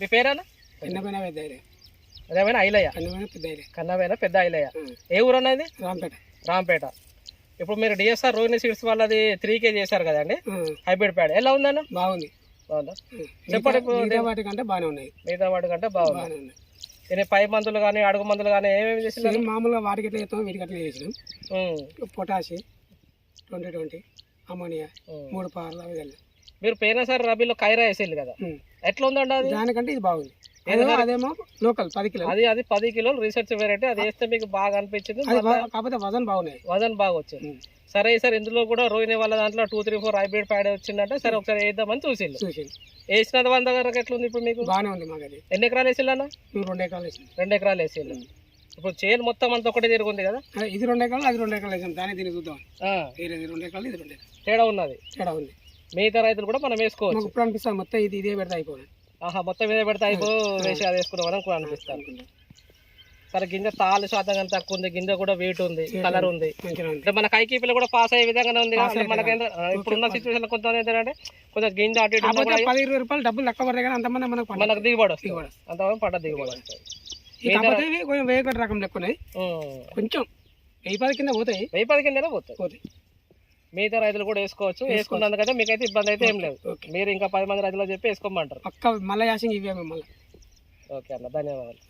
మీ పేరేనా? కన్నమైన పెద్ద అదేమైనా ఐలయ్య, కన్నమైన పెద్ద ఐలయ్య. ఏ ఊరు అన్నది? రాంపేట. రాంపేట. ఇప్పుడు మీరు డిఎస్ఆర్ రోహిణి సీడ్స్ వాళ్ళది 3K చేశారు కదండి హైబ్రిడ్ ప్యాడ్, ఎలా ఉందన్న? బాగుంది. బాగుందా? చెప్పండి. మిగతా వాటికంటే బాగానే ఉన్నాయి. మిగతా వాటికంటే బాగుంది. నేను పై మందులు కానీ అడుగు మందులు కానీ ఏమేమి చేసినా? మామూలుగా వాటికి ఎట్లా చేస్తాం వీటికి అట్లా చేసినాం. పొటాషి 2020 అమోనియా 3 పార్ల విధాలు. మీరు పోయినసారి రబీలో కైరా వేసేది కదా, ఎట్లా ఉందండి అది? దానికంటే ఇది బాగుంది. అదేమో లోకల్ 10 కిలోలు. అది 10 కిలోలు రీసెర్చ్ వెరైటీ. అది వేస్తే మీకు బాగా అనిపించింది, కాకపోతే వజన్ బాగున్నాయి. వజన్ బాగా వచ్చింది. సరే సార్, ఇందులో కూడా రోహిణి వాళ్ళ దాంట్లో 2, 3, 4 హైబ్రిడ్ ప్యాడ్ వచ్చిందంటే సరే ఒకసారి వేద్దామని చూసింది. వేసినది 100 దగ్గర ఎట్లా ఉంది ఇప్పుడు మీకు? బాగానే ఉంది మాకు. అది ఎన్ని ఎకరాలు వేసిల్లన్నా? 2 ఎకరాలు వేసింది. 2 ఎకరాలు వేసిల్లు. ఇప్పుడు చేను మొత్తం అంతా ఒకటే తిరుగుంది కదా? ఇది 2 ఎకరాలు, అది 2 ఎకరాలు వేసాం. దాన్ని దీన్ని చూద్దాం. ఇది 2 ఎకరాలు, ఇది 2 ఎకరాలు. తేడా ఉన్నది. తేడా ఉంది. మిగతా రైతులు కూడా మనం వేసుకోవచ్చు. ఇప్పుడు అనిపిస్తాం మొత్తం ఇదే పెడతా అయిపోయింది. మొత్తం ఇదే పెడతా వేసి అది వేసుకున్నామని కూడా అనిపిస్తాను. సరే, గింజ తాలు శాతం కానీ తక్కువ ఉంది, గింజ కూడా వెయిట్ ఉంది, కలర్ ఉంది. మన కైకీపీలు కూడా పాస్ అయ్యే విధంగానే ఉంది. మనకి ఇప్పుడున్న సిచ్యువేషన్ కొంత ఏంటంటే కొంచెం గింజ అటు 10-20 రూపాయలు డబ్బులు తక్కువ పడతాయి కానీ అంతమంది మనకు దిగుబడి వస్తుంది. అంతమంది పంట దిగుబడి వస్తుంది. కొంచెం 1000 రకం లెక్క ఉన్నాయి. కొంచెం 1000 కింద పోతాయి. 1000 కింద పోతాయి. మిగతా రైతులు కూడా వేసుకోవచ్చు. వేసుకున్నందుకైతే మీకైతే ఇబ్బంది అయితే ఏం లేదు. మీరు ఇంకా 10 మంది రైతులు చెప్పి వేసుకోమంటారు. పక్క మళ్ళీ యాసింగ్ ఇవే మళ్ళీ. ఓకే అన్న, ధన్యవాదాలు.